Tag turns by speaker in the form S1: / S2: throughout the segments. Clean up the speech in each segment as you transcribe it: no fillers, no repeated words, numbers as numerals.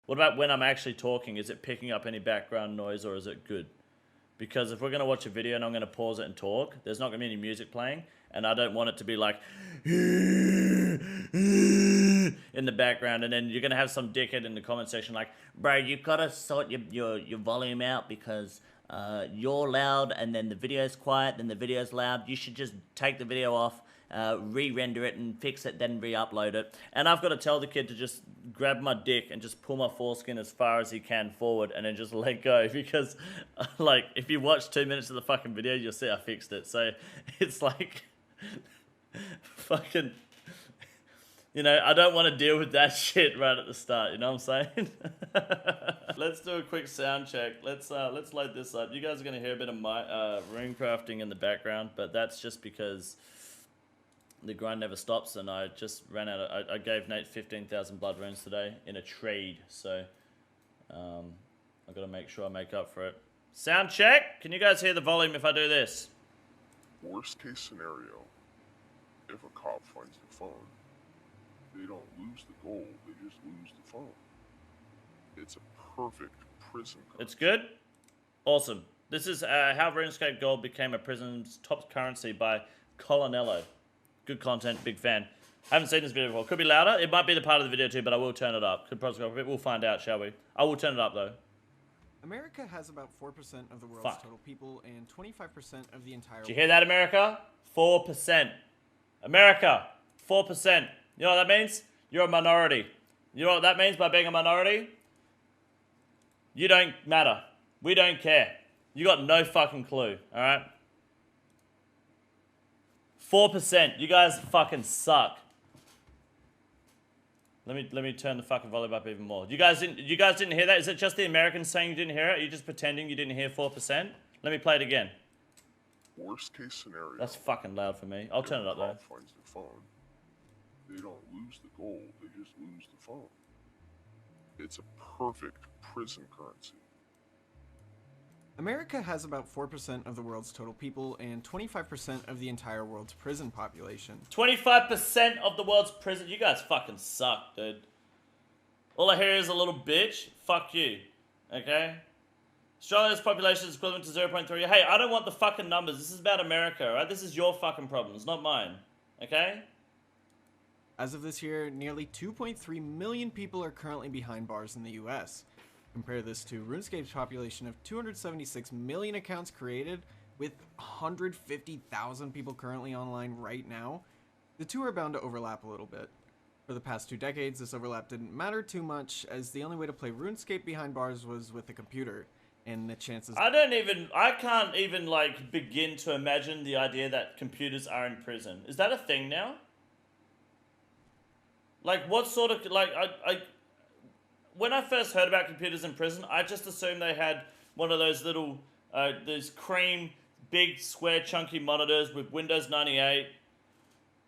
S1: What about when I'm actually talking? Is it picking up any background noise or is it good? Because if we're going to watch a video and I'm going to pause it and talk, there's not going to be any music playing. And I don't want it to be like in the background. And then you're going to have some dickhead in the comment section like, bro, you've got to sort your volume out because you're loud and then the video's quiet, then the video's loud. You should just take the video off, re-render it and fix it, then re-upload it. And I've got to tell the kid to just grab my dick and just pull my foreskin as far as he can forward and then just let go, because like if you watch 2 minutes of the fucking video, you'll see I fixed it. So it's like fucking, you know, I don't want to deal with that shit right at the start, you know what I'm saying? Let's do a quick sound check. Let's load this up. You guys are gonna hear a bit of my rune crafting in the background, but that's just because the grind never stops, and I just ran out of, I gave Nate 15,000 blood runes today in a trade, so I've got to make sure I make up for it. Sound check! Can you guys hear the volume if I do this?
S2: Worst case scenario, if a cop finds the phone, they don't lose the gold, they just lose the phone. It's a perfect prison currency.
S1: It's good? Awesome. This is how RuneScape Gold became a prison's top currency by Colonello. Good content, big fan. Haven't seen this video before. Could be louder. It might be the part of the video too, but I will turn it up. Could probably go a bit. We'll find out, shall we? I will turn it up though.
S3: America has about 4% of the world's total people and 25% of the entire world.
S1: Did you hear that, America? 4%. America, 4%. You know what that means? You're a minority. You know what that means by being a minority? You don't matter. We don't care. You got no fucking clue, alright? 4%. You guys fucking suck. Let me turn the fucking volume up even more. You guys didn't hear that? Is it just the Americans saying you didn't hear it? Are you just pretending you didn't hear 4%? Let me play it again.
S2: Worst case scenario.
S1: That's fucking loud for me. I'll turn it up though.
S2: If a cop finds the phone, they don't lose the gold, they just lose the phone. It's a perfect prison currency.
S3: America has about 4% of the world's total people and 25% of the entire world's prison population.
S1: 25% of the world's prison. You guys fucking suck, dude. All I hear is a little bitch. Fuck you. Okay? Australia's population is equivalent to 0.3. Hey, I don't want the fucking numbers. This is about America, alright? This is your fucking problems, not mine. Okay?
S3: As of this year, nearly 2.3 million people are currently behind bars in the US. Compare this to RuneScape's population of 276 million accounts created, with 150,000 people currently online right now. The two are bound to overlap a little bit. For the past 2 decades, this overlap didn't matter too much, as the only way to play RuneScape behind bars was with a computer, and the chances...
S1: I can't even, like, begin to imagine the idea that computers are in prison. Is that a thing now? Like, what sort of, like, when I first heard about computers in prison, I just assumed they had one of those little, those cream, big, square, chunky monitors with Windows 98.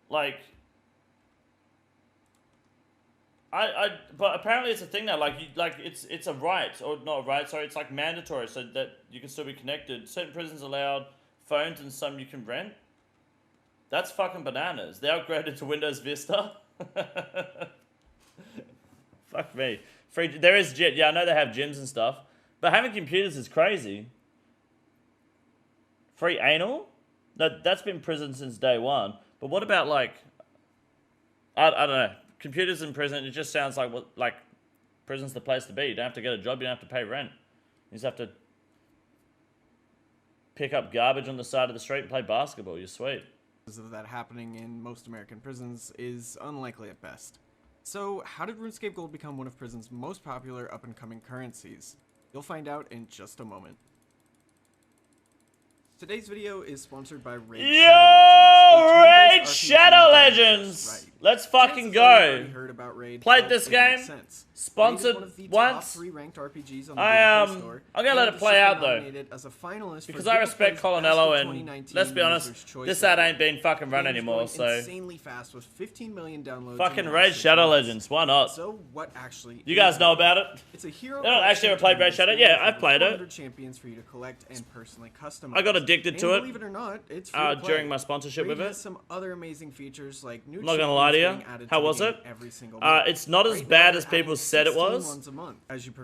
S1: Like, but apparently it's a thing now. Like, it's a right, or not a right. Sorry, it's like mandatory, so that you can still be connected. Certain prisons allowed phones, and some you can rent. That's fucking bananas. They upgraded to Windows Vista. Fuck me. Free, there is gym. Yeah, I know they have gyms and stuff, but having computers is crazy. Free anal? That's been prison since day one. But what about, like, I don't know, computers in prison? It just sounds like prison's the place to be. You don't have to get a job. You don't have to pay rent. You just have to pick up garbage on the side of the street and play basketball. You're sweet.
S3: Of that happening in most American prisons is unlikely at best. So, how did RuneScape Gold become one of prison's most popular up-and-coming currencies? You'll find out in just a moment. Today's video is sponsored by Raid
S1: Shadow Legends! Let's fucking go! Played this game. Sponsored once. I'm gonna let it play out though, because I respect Colonello, and let's be honest, this ad ain't been fucking run anymore. So
S3: insanely fast with 15 million downloads.
S1: Fucking Raid Shadow Legends, why not?
S3: So what actually?
S1: You guys know about it?
S3: It's a hero.
S1: They don't actually ever played Raid Shadow. Yeah, I've played it.
S3: Champions for you to collect and personally customize.
S1: I got addicted to it.
S3: Believe it or not, it's
S1: during my sponsorship with it.
S3: Has some other amazing features like new.
S1: I'm not gonna lie idea. How was it? It's not as bad as people said it was,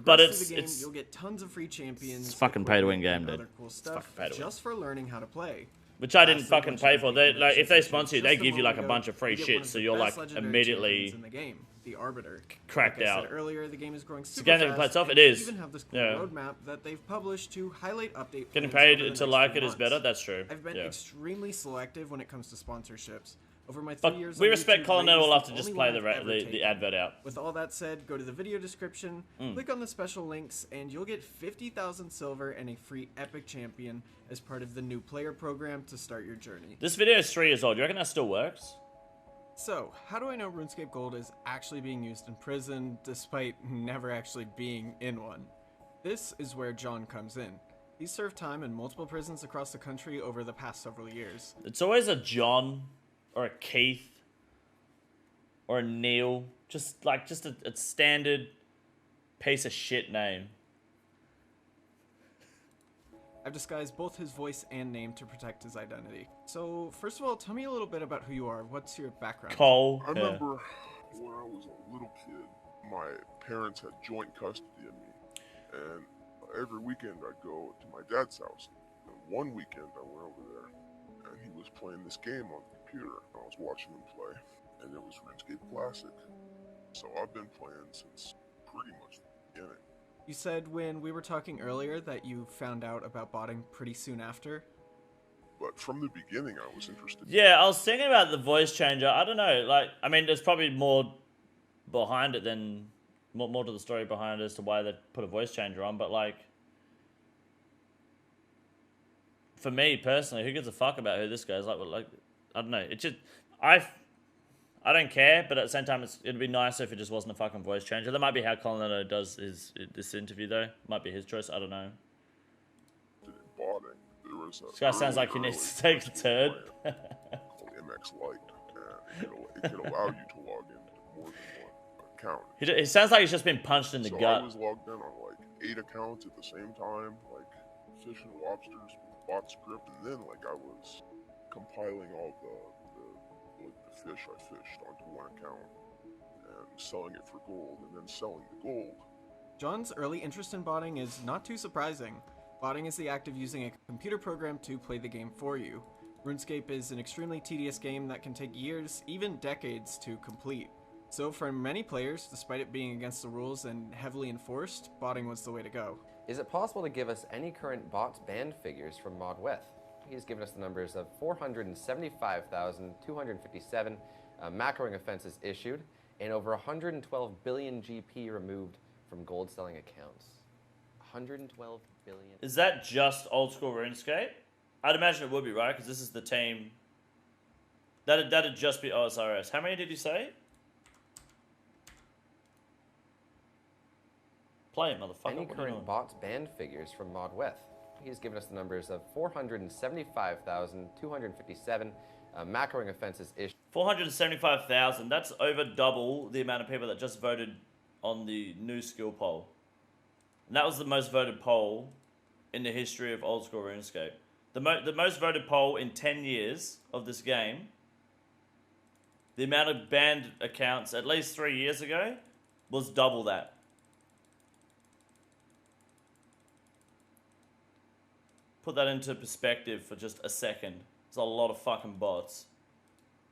S1: but it's
S3: you'll get tons of free champions.
S1: It's fucking pay to win game, dude.
S3: Other cool stuff just for learning how to play.
S1: Which I didn't fucking pay for. They, like, if they sponsor you, they give you like a bunch of free shit, so you're like immediately
S3: in the game, the Arbiter.
S1: Cracked
S3: like I
S1: out.
S3: said earlier, the game is growing super
S1: it's a game that can play itself. It is.
S3: Even have this cool roadmap that they've published to highlight update.
S1: Getting paid to like it is better. That's true.
S3: I've been extremely selective when it comes to sponsorships. Over my 3 years,
S1: we respect Colin enough to just play the advert out.
S3: With all that said, go to the video description, click on the special links, and you'll get 50,000 silver and a free epic champion as part of the new player program to start your journey.
S1: This video is 3 years old. You reckon that still works?
S3: So, how do I know RuneScape Gold is actually being used in prison, despite never actually being in one? This is where John comes in. He's served time in multiple prisons across the country over the past several years.
S1: It's always a John, or a Keith, or a Neil. Just a standard piece of shit name.
S3: I've disguised both his voice and name to protect his identity. So, first of all, tell me a little bit about who you are. What's your background?
S1: Cole.
S2: I remember when I was a little kid, my parents had joint custody of me. And every weekend I'd go to my dad's house. And one weekend I went over there, and he was playing this game on the computer. I was watching him play, and it was RuneScape Classic. So I've been playing since pretty much the beginning.
S3: You said when we were talking earlier that you found out about botting pretty soon after.
S2: But from the beginning, I was interested.
S1: Yeah, I was thinking about the voice changer. I don't know. Like, I mean, there's probably more behind it than more to the story behind it as to why they put a voice changer on. But like, for me personally, who gives a fuck about who this guy is? Like, I don't know. It just I don't care, but at the same time, it'd be nicer if it just wasn't a fucking voice changer. That might be how Colin does this interview, though. Might be his choice. I don't know. This guy sounds like he needs to take a turd.
S2: Called MX Lite, and it could allow you to log into more than one account.
S1: He sounds like he's just been punched in the gut.
S2: I was logged in on like 8 accounts at the same time, like fishing lobsters with bot script, and then like I was compiling all the fish I fished onto one account and selling it for gold, and then selling the gold.
S3: John's early interest in botting is not too surprising. Botting is the act of using a computer program to play the game for you. RuneScape is an extremely tedious game that can take years, even decades, to complete. So for many players, despite it being against the rules and heavily enforced, botting was the way to go.
S4: Is it possible to give us any current bots banned figures from Mod Weth? He's given us the numbers of 475,257 macroing offenses issued and over 112 billion GP removed from gold selling accounts. 112 billion.
S1: Is that just old school RuneScape? I'd imagine it would be, right? Because this is the team. That'd just be OSRS. How many did you say? Play it, motherfucker.
S4: Any current bots banned figures from Mod Weth? He's given us the numbers of 475,257 macroing offenses issued. 475,000. That's over double the amount of people that just voted on the new skill poll. And that was the most voted poll in the history of old school RuneScape. The most voted poll in 10 years of this game. The amount of banned accounts at least 3 years ago was double that. Put that into perspective for just a second. It's a lot of fucking bots.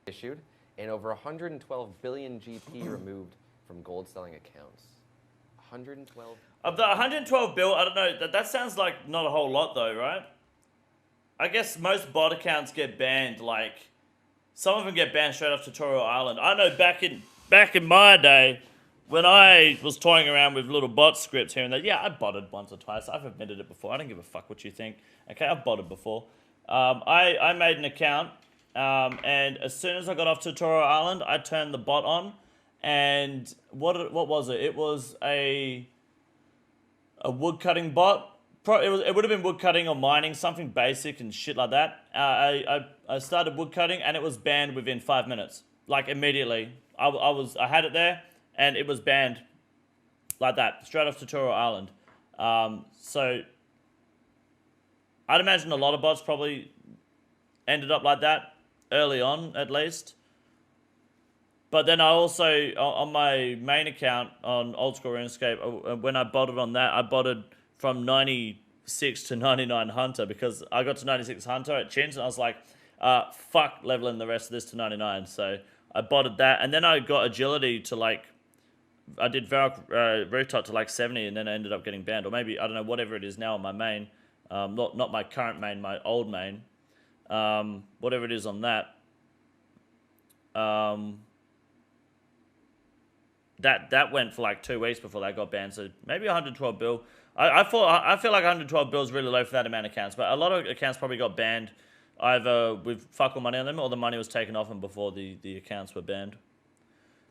S4: Issued and over 112 billion GP removed from gold selling accounts. 112.
S1: Of the 112 bill, I don't know. That sounds like not a whole lot though, right? I guess most bot accounts get banned. Like some of them get banned straight off Tutorial Island. I know back in my day, when I was toying around with little bot scripts here and there, yeah, I botted once or twice. I've admitted it before. I don't give a fuck what you think. Okay, I've botted before. I made an account, and as soon as I got off Tutorial Island, I turned the bot on, and what was it? It was a woodcutting bot. It would have been woodcutting or mining, something basic and shit like that. I started woodcutting, and it was banned within 5 minutes, like immediately. I had it there. And it was banned like that, straight off Tutorial Island. So I'd imagine a lot of bots probably ended up like that early on, at least.
S4: But then I also, on my main account on Old School RuneScape, when I botted on that, I botted from 96 to 99 Hunter because I got to 96 Hunter at Chins and I was like, fuck leveling the rest of this to 99. So I botted that. And then I got Agility to like, I did Varrock Rooftop to like 70 and then I ended up getting banned. Or maybe, I don't know, whatever it is now on my main. Not my current main, my old main. Whatever it is on that. That went for like 2 weeks before that got banned, so maybe 112 bill. I feel like 112 bill is really low for that amount of accounts, but a lot of accounts probably got banned either with fuck all money on them or the money was taken off them before the accounts were banned.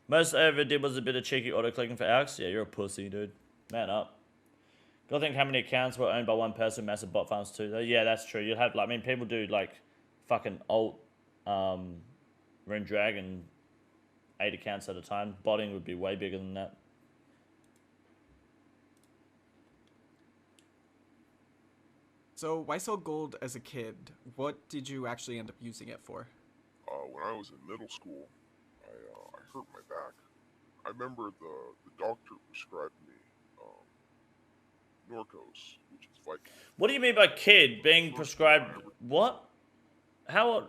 S4: Most I ever did was a bit of cheeky auto clicking for Alex. Yeah, you're a pussy, dude. Man up. Gotta think how many accounts were owned by one person, massive bot farms too. Though. Yeah, that's true. You'd have like, I mean, people do like fucking alt Rune Dragon 8 accounts at a time. Botting would be way bigger than that.
S3: So, why sell gold as a kid? What did you actually end up using it for?
S2: When I was in middle school, I hurt my back. I remember the doctor prescribed me Norcos, which is Viking.
S4: What do you mean by kid being prescribed? What? How old?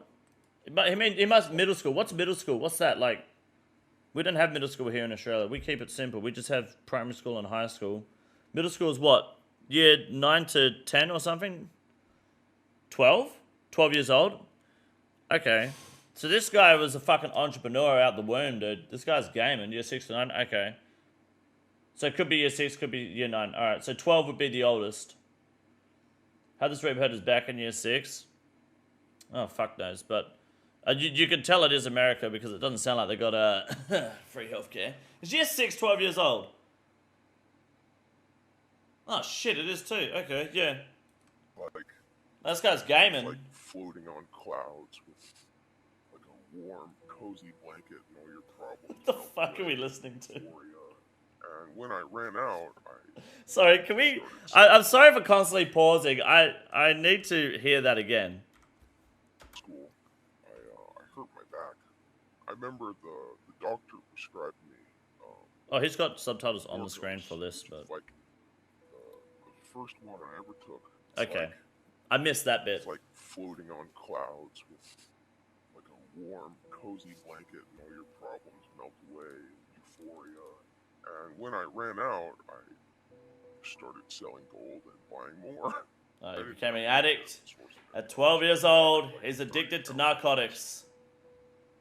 S4: But he must middle school. What's middle school? What's that like? We don't have middle school here in Australia. We keep it simple. We just have primary school and high school. Middle school is what? Year 9 to 10 or something? 12? 12 years old? Okay. So this guy was a fucking entrepreneur out the womb, dude. This guy's gaming. Year 6 to 9? Okay. So it could be year 6, could be year 9. Alright, so 12 would be the oldest. How does Reap hurt his back in year 6? Oh, fuck knows. But you can tell it is America because it doesn't sound like they got free healthcare. Is year 6 12 years old? Oh, shit, it is too. Okay, yeah.
S2: Like,
S4: this guy's gaming.
S2: like floating on clouds with like a warm, cozy blanket and all your problems.
S4: What the fuck are we listening to?
S2: And when I ran out,
S4: Sorry, can we... I'm sorry for constantly pausing. I need to hear that again.
S2: School, I hurt my back. I remember the doctor prescribed me.
S4: Oh, he's got subtitles on the screen for this, but...
S2: Like the first one I ever took.
S4: Okay.
S2: Like,
S4: I missed that bit.
S2: it's like floating on clouds with like a warm, cozy blanket and all your problems melt away in euphoria. And when I ran out, I started selling gold and buying more.
S4: He became an addict. At 12 years old, he's addicted to narcotics.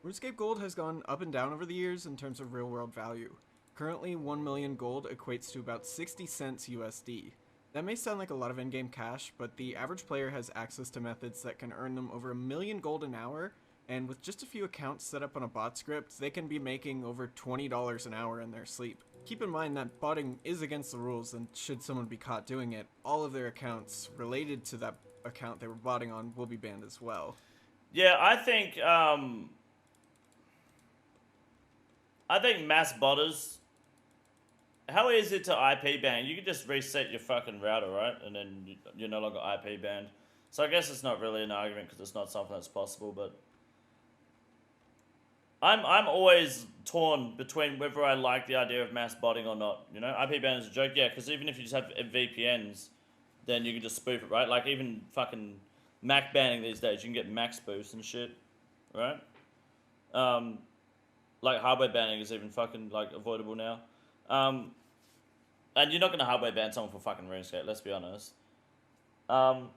S3: RuneScape Gold has gone up and down over the years in terms of real-world value. Currently, 1 million gold equates to about 60 cents USD. That may sound like a lot of in-game cash, but the average player has access to methods that can earn them over 1 million gold an hour, and with just a few accounts set up on a bot script, they can be making over $20 an hour in their sleep. Keep in mind that botting is against the rules, and should someone be caught doing it, all of their accounts related to that account they were botting on will be banned as well.
S4: Yeah, I think mass botters... How is it to IP ban? You can just reset your fucking router, right? And then you're no longer IP banned. So I guess it's not really an argument because it's not something that's possible, but... I'm always torn between whether I like the idea of mass botting or not. You know, IP ban is a joke, yeah, because even if you just have VPNs, then you can just spoof it, right? Like even fucking Mac banning these days, you can get Mac spoofs and shit, right? Like hardware banning is even fucking like avoidable now. And you're not gonna hardware ban someone for fucking RuneScape, let's be honest. I'm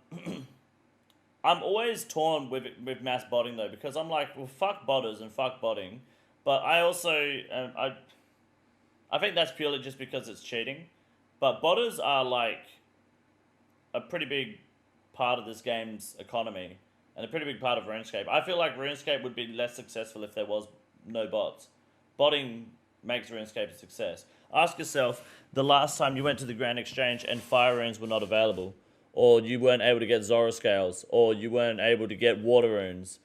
S4: always torn with mass botting though, because I'm like, well, fuck botters and fuck botting, but I also I think that's purely just because it's cheating. But botters are like a pretty big part of this game's economy and a pretty big part of RuneScape. I feel like RuneScape would be less successful if there was no bots. Botting makes RuneScape a success. Ask yourself the last time you went to the Grand Exchange and fire runes were not available, or you weren't able to get Zora scales, or you weren't able to get water runes.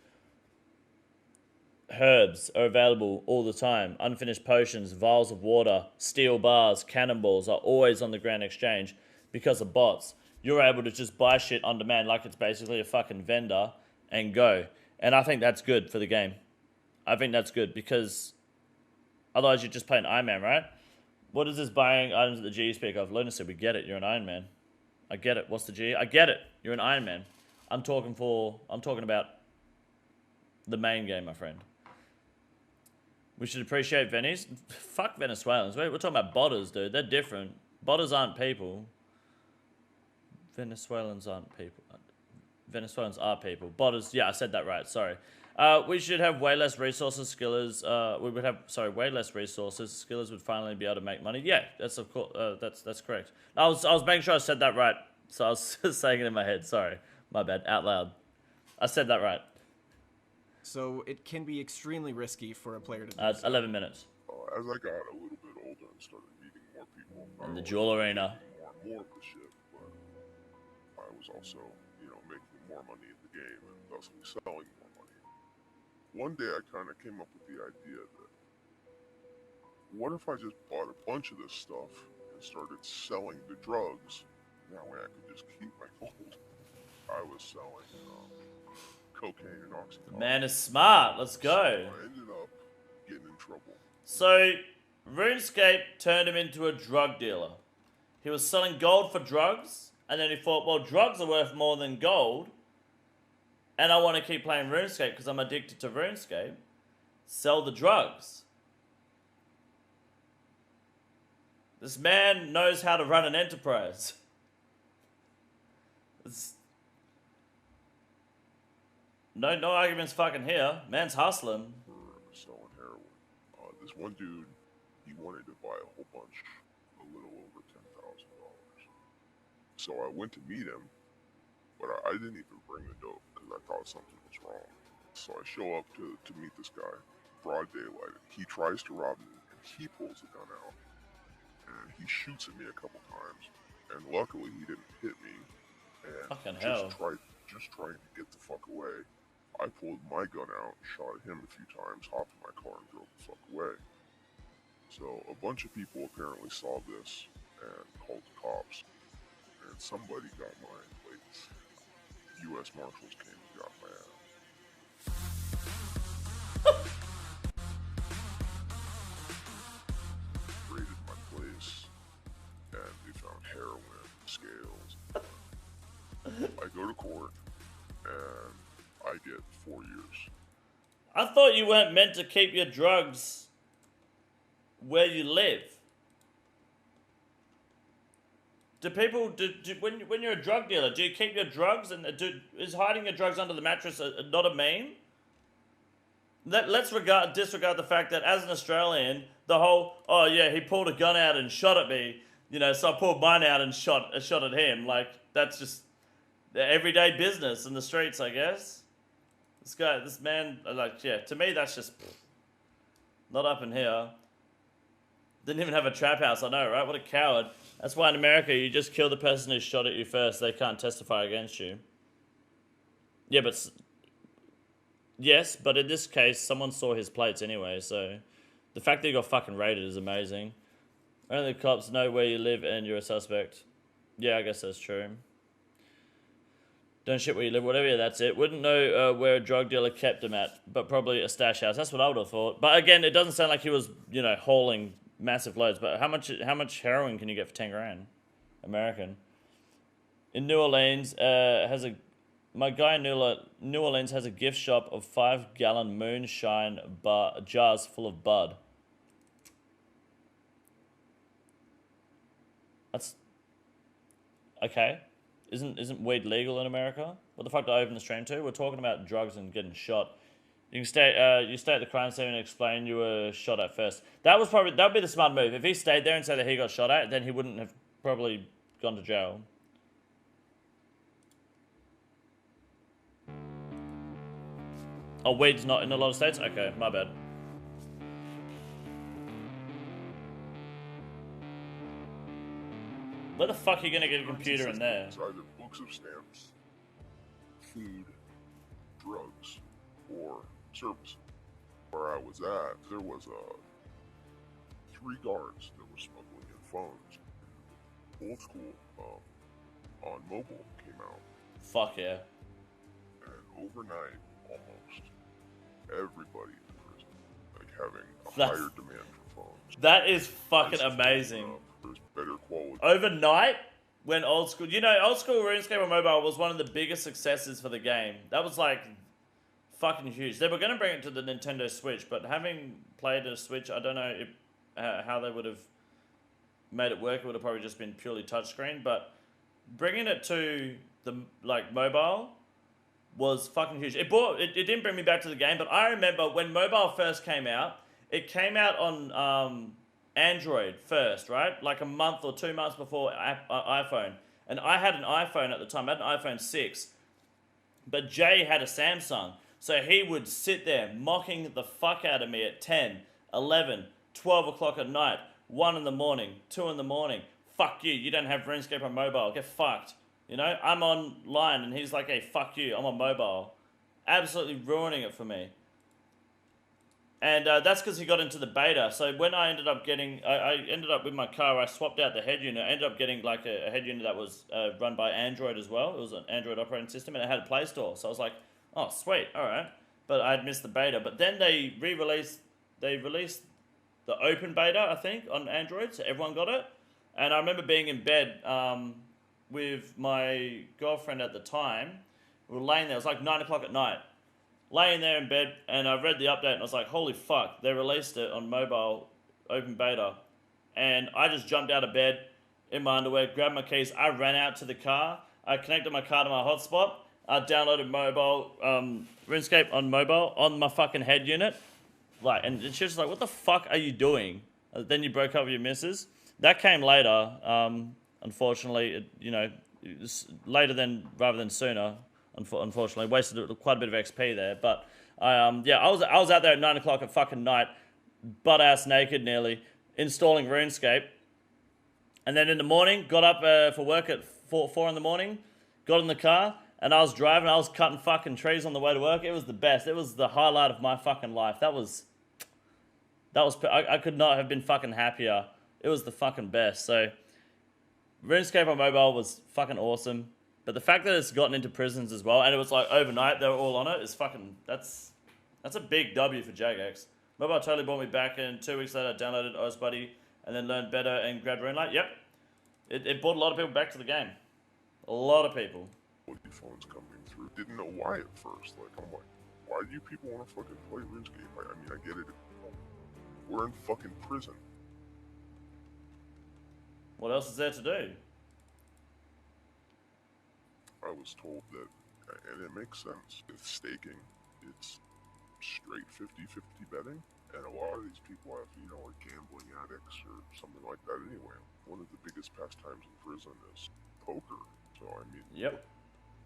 S4: Herbs are available all the time. Unfinished potions, vials of water, steel bars, cannonballs are always on the Grand Exchange because of bots. You're able to just buy shit on demand like it's basically a fucking vendor and go. And I think that's good for the game. I think that's good because Otherwise, you're just playing Iron Man, right? What is this buying items that the G you speak of? Lunacy, we get it. You're an Iron Man. I get it. What's the G? I get it. You're an Iron Man. I'm talking about the main game, my friend. We should appreciate Venice. Fuck Venezuelans. We're talking about botters, dude. They're different. Botters aren't people. Venezuelans aren't people. Venezuelans are people. Botters, yeah, I said that right. Sorry. We should have way less resources. Skillers, way less resources. Skillers would finally be able to make money. Yeah, that's of course. That's correct. I was making sure I said that right. So I was saying it in my head. Sorry, my bad. Out loud. I said that right.
S3: So it can be extremely risky for a player to do
S4: It's
S3: so.
S4: 11 minutes.
S2: As I got a little bit older and started meeting more people,
S4: In the jewel arena.
S2: more and more of the shit, but I was also, making more money in the game and thusly selling more money. One day I kind of came up with the idea that, what if I just bought a bunch of this stuff and started selling the drugs? That way I could just keep my gold. I was selling cocaine and oxycontin.
S4: Man is smart. Let's go.
S2: So I ended up getting in trouble.
S4: So, RuneScape turned him into a drug dealer. He was selling gold for drugs, and then he thought, well, drugs are worth more than gold, and I want to keep playing RuneScape because I'm addicted to RuneScape. Sell the drugs. This man knows how to run an enterprise. No arguments fucking here. Man's hustling.
S2: For selling heroin. This one dude, he wanted to buy a whole bunch, a little over $10,000. So I went to meet him, but I didn't even bring the dope because I thought something was wrong. So I show up to meet this guy, broad daylight. He tries to rob me, and he pulls a gun out, and he shoots at me a couple times. And luckily, he didn't hit me. And
S4: fucking hell.
S2: Just trying to get the fuck away. I pulled my gun out, shot at him a few times, hopped in my car, and drove the fuck away. So a bunch of people apparently saw this and called the cops. And somebody got my plates. U.S. Marshals came and got my ass. Raided my place, and they found heroin, scales. I go to court, and I get 4 years.
S4: I thought you weren't meant to keep your drugs where you live. Do people when you're a drug dealer, do you keep your drugs and is hiding your drugs under the mattress not a meme? Let's disregard the fact that as an Australian, the whole he pulled a gun out and shot at me, so I pulled mine out and shot at him. Like that's just the everyday business in the streets, I guess. This man, to me that's just not up in here. Didn't even have a trap house, I know, right? What a coward. That's why in America you just kill the person who shot at you first. They can't testify against you. Yeah, but yes, but in this case, someone saw his plates anyway, so the fact that you got fucking raided is amazing. Only the cops know where you live and you're a suspect. Yeah, I guess that's true. Don't shit where you live, whatever, yeah, that's it. Wouldn't know where a drug dealer kept him at, but probably a stash house. That's what I would have thought. But again, it doesn't sound like he was, hauling massive loads. But how much heroin can you get for 10 grand? American. In New Orleans, my guy in New Orleans has a gift shop of 5-gallon moonshine jars full of bud. That's okay. Isn't weed legal in America? What the fuck do I open the stream to? We're talking about drugs and getting shot. You stay at the crime scene and explain you were shot at first. That would be the smart move. If he stayed there and said that he got shot at, then he wouldn't have probably gone to jail. Oh, weed's not in a lot of states? Okay, my bad. Where the fuck are you gonna get a computer in there?
S2: It's either books of stamps, food, drugs, or services. Where I was at, there was 3 guards that were smuggling in phones. Old School on mobile came out.
S4: Fuck yeah.
S2: And overnight, almost everybody in prison, having a
S4: That's-
S2: higher demand for
S4: That is fucking
S2: Prices
S4: amazing.
S2: went up. There's better quality.
S4: Overnight, when old school RuneScape on mobile was one of the biggest successes for the game. That was like fucking huge. They were going to bring it to the Nintendo Switch, but having played a Switch, I don't know if, how they would have made it work. It would have probably just been purely touchscreen, but bringing it to the mobile was fucking huge. It didn't bring me back to the game, but I remember when mobile first came out, it came out on Android first, right? Like a month or 2 months before iPhone. And I had an iPhone at the time. I had an iPhone 6. But Jay had a Samsung. So he would sit there mocking the fuck out of me at 10, 11, 12 o'clock at night, 1 in the morning, 2 in the morning. Fuck you, you don't have RuneScape on mobile. Get fucked. You know, I'm online and he's like, hey, fuck you, I'm on mobile. Absolutely ruining it for me. And that's because he got into the beta. So when I ended up getting, I ended up with my car, I swapped out the head unit. I ended up getting like a head unit that was run by Android as well. It was an Android operating system and it had a Play Store. So I was like, oh, sweet, all right. But I'd missed the beta. But then they released the open beta, I think, on Android. So everyone got it. And I remember being in bed with my girlfriend at the time. We were laying there. It was like 9 o'clock at night. Laying there in bed, and I read the update, and I was like, holy fuck, they released it on mobile, open beta. And I just jumped out of bed in my underwear, grabbed my keys, I ran out to the car, I connected my car to my hotspot, I downloaded mobile, RuneScape on mobile, on my fucking head unit. Like, and she was just like, what the fuck are you doing? Then you broke up with your missus. That came later, unfortunately, it was later rather than sooner. Unfortunately, wasted quite a bit of XP there. But I was out there at 9 o'clock at fucking night, butt ass naked nearly, installing RuneScape. And then in the morning, got up for work at 4 in the morning, got in the car, and I was driving. I was cutting fucking trees on the way to work. It was the best. It was the highlight of my fucking life. I could not have been fucking happier. It was the fucking best. So RuneScape on mobile was fucking awesome. But the fact that it's gotten into prisons as well, and it was like overnight, they were all on it, is fucking, that's a big W for Jagex. Mobile totally brought me back, and 2 weeks later I downloaded OS Buddy, and then learned better and grabbed RuneLite. Yep. It brought a lot of people back to the game. A lot of people.
S2: Phones coming through. Didn't know why at first. Like, I'm like, why do you people want to fucking play RuneScape? I mean, I get it. We're in fucking prison.
S4: What else is there to do?
S2: I was told that, and it makes sense. With staking, it's straight 50-50 betting, and a lot of these people have, like gambling addicts or something like that anyway. One of the biggest pastimes in prison is poker. So, I mean,
S4: yep.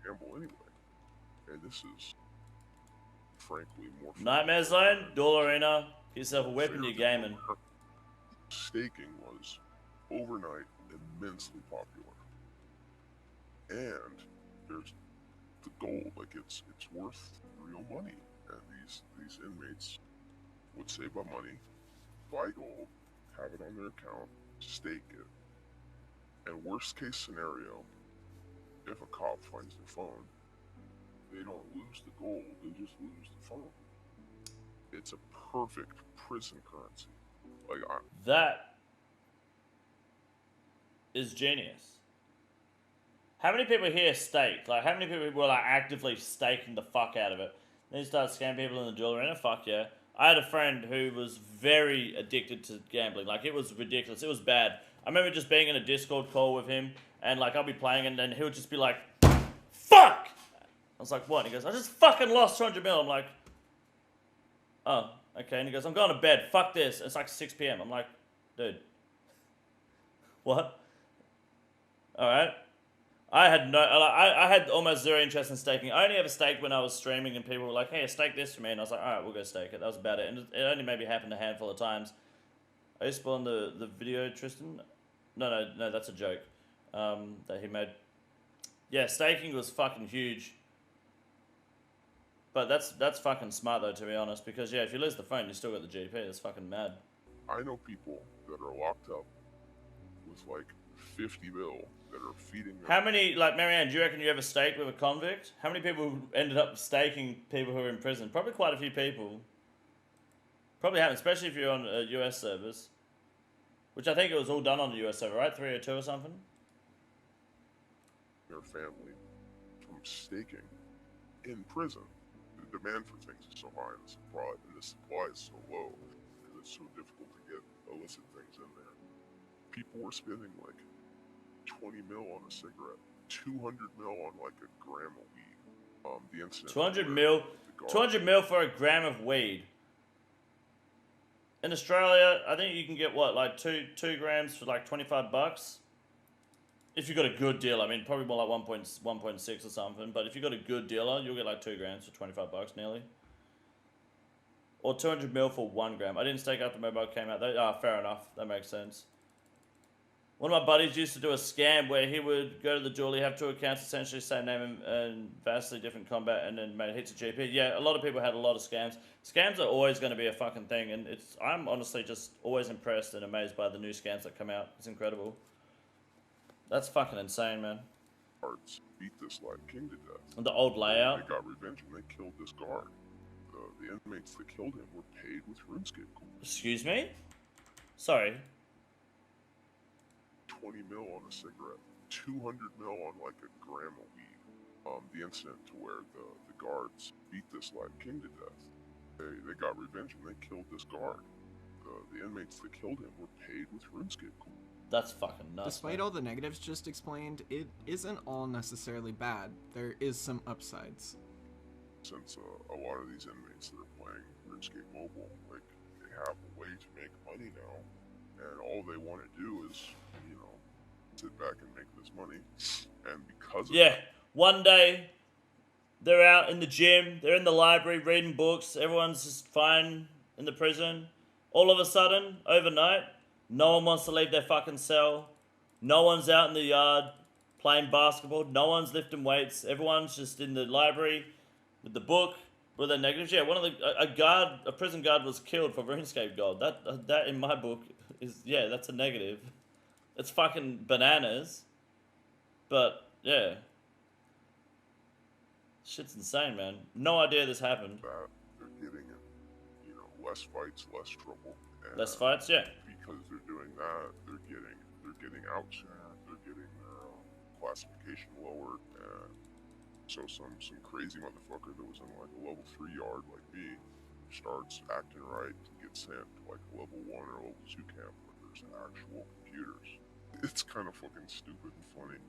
S2: Gamble anyway. And this is, frankly, more...
S4: Nightmare Zone, Duel Arena, get yourself a weapon, you're gaming.
S2: Staking was, overnight, immensely popular. And there's the gold, like it's worth real money. And these inmates would save up money, buy gold, have it on their account, stake it. And worst case scenario, if a cop finds their phone, they don't lose the gold, they just lose the phone. It's a perfect prison currency.
S4: That is genius. How many people here stake? Like, how many people were like actively staking the fuck out of it? Then you start scamming people in the duel arena? Fuck yeah. I had a friend who was very addicted to gambling. Like, it was ridiculous. It was bad. I remember just being in a Discord call with him, and like, I'll be playing, and then he would just be like, fuck! I was like, what? And he goes, I just fucking lost 200 mil. I'm like, oh, okay. And he goes, I'm going to bed. Fuck this. It's like 6 p.m. I'm like, dude. What? Alright. I had almost zero interest in staking. I only ever staked when I was streaming and people were like, hey, stake this for me. And I was like, alright, we'll go stake it. That was about it. And it only maybe happened a handful of times. Are you spoiling the video, Tristan? No, that's a joke that he made. Yeah, staking was fucking huge. But that's fucking smart though, to be honest. Because yeah, if you lose the phone, you still got the GP. That's fucking mad.
S2: I know people that are locked up with like 50 mil that are feeding them.
S4: How many, like, Marianne, do you reckon you ever staked with a convict? How many people ended up staking people who are in prison? Probably quite a few people. Probably haven't, especially if you're on US servers. which I think it was all done on the US server, right? 302 or something.
S2: Their family from staking in prison. The demand for things is so high, and the supply is so low because it's so difficult to get illicit things in there. People were spending like 20 mil on a cigarette, 200 mil on like a gram of weed. The incident.
S4: 200 mil, 200 mil for a gram of weed. In Australia, I think you can get what, like 2 grams for like 25 bucks. If you got a good deal, I mean, probably more like 1.6 or something. But if you got a good dealer, you'll get like 2 grams for 25 bucks nearly. Or 200 mil for 1 gram. I didn't stake after mobile came out. Fair enough. That makes sense. One of my buddies used to do a scam where he would go to the jeweler, have 2 accounts, essentially same name and vastly different combat, and then made hits of GP. Yeah, a lot of people had a lot of scams. Scams are always going to be a fucking thing, and I'm honestly just always impressed and amazed by the new scams that come out. It's incredible. That's fucking insane, man.
S2: Guards beat this like king to death.
S4: And the old layout.
S2: They got revenge and they killed this guard. The inmates that killed him were paid with RuneScape gold.
S4: Excuse me? Sorry.
S2: 20 mil on a cigarette, 200 mil on like a gram of weed. The incident to where the guards beat this like king to death. They got revenge and they killed this guard. The inmates that killed him were paid with RuneScape gold.
S4: That's fucking nuts.
S3: Despite all the negatives just explained, it isn't all necessarily bad. There is some upsides.
S2: Since a lot of these inmates that are playing RuneScape Mobile, like, they have a way to make money now, and all they want to do is, you know, sit back and make this money. And because of that,
S4: one day they're out in the gym, they're in the library reading books, everyone's just fine in the prison. All of a sudden, overnight, no one wants to leave their fucking cell. No one's out in the yard playing basketball. No one's lifting weights. Everyone's just in the library with the book, with their negatives. Yeah, a prison guard was killed for RuneScape gold. That in my book is, yeah, that's a negative. It's fucking bananas. But, yeah. Shit's insane, man. No idea this happened.
S2: that they're getting in, you know, less fights, less trouble. And
S4: Less fights, yeah.
S2: because they're doing that, they're getting outshined, they're getting their classification lowered, and so some crazy motherfucker that was in like a level 3 yard like me starts acting right to get sent to like a level 1 or level 2 camp where there's actual computers. It's kind of fucking stupid and funny.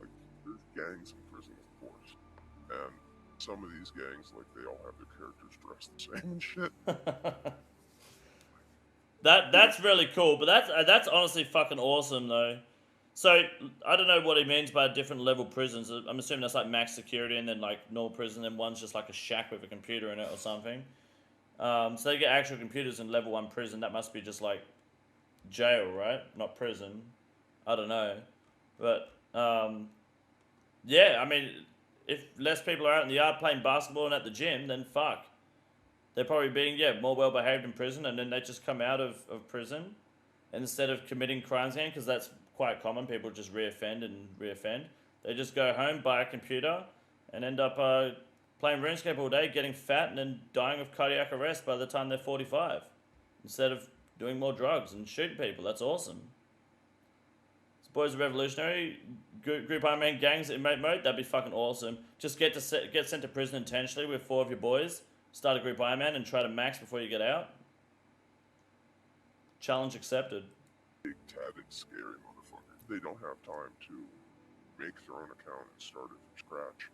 S2: Like, there's gangs in prison, of course, and some of these gangs, like, they all have their characters dressed the same and shit.
S4: That's really cool, but that's honestly fucking awesome though. So I don't know what he means by different level prisons. I'm assuming that's like max security and then like normal prison, and one's just like a shack with a computer in it or something. So they get actual computers in level 1 prison. That must be just like jail, right? Not prison. I don't know, but yeah. I mean, if less people are out in the yard playing basketball and at the gym, then fuck. They're probably being, more well-behaved in prison, and then they just come out of prison, and instead of committing crimes again, because that's quite common, people just reoffend, they just go home, buy a computer, and end up playing RuneScape all day, getting fat, and then dying of cardiac arrest by the time they're 45, instead of doing more drugs and shooting people. That's awesome. This boys are revolutionary. Group Iron Man gangs in mate mode, that'd be fucking awesome. Just get sent to prison intentionally with 4 of your boys. Start a group Iron Man and try to max before you get out. Challenge accepted.
S2: Big tatted, scary motherfuckers. They don't have time to make their own account and start it from scratch.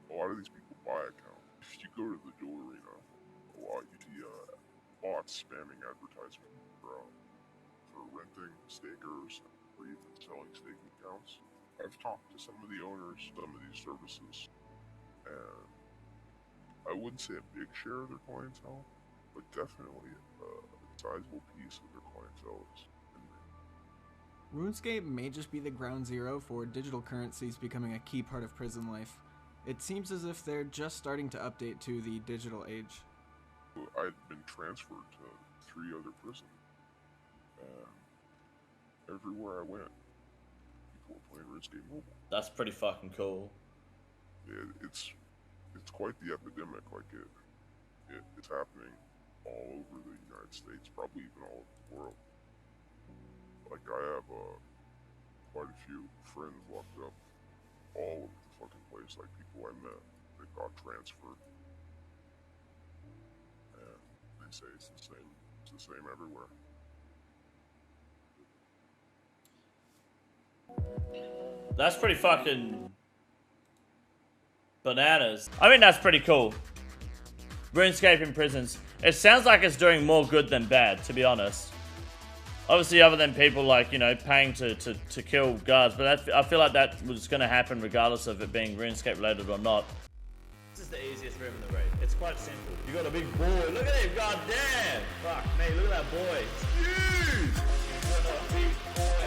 S2: A lot of these people buy accounts. If you go to the duel arena, a lot you see bots spamming advertisements for renting stakers or even selling staking accounts. I've talked to some of the owners, some of these services, and I wouldn't say a big share of their clientele, but definitely a sizable piece of their clientele is
S3: RuneScape may just be the ground zero for digital currencies becoming a key part of prison life. It seems as if they're just starting to update to the digital age.
S2: I'd been transferred to 3 other prisons, and everywhere I went, people were playing RuneScape Mobile.
S4: That's pretty fucking cool.
S2: Yeah, it's quite the epidemic. Like it's happening all over the United States, probably even all over the world. A Like, I have quite a few friends locked up all over the fucking place, like people I met that got transferred. And they say it's the same. It's the same everywhere.
S4: That's pretty fucking bananas. I mean, that's pretty cool. RuneScape in prisons. It sounds like it's doing more good than bad, to be honest. Obviously, other than people like, you know, paying to kill guards, but I feel like that was going to happen regardless of it being RuneScape related or not. This is the easiest room in the raid. It's quite simple. You got a big boy. Look at him. God damn. Fuck me. Look at that boy. It's huge. You got a big boy.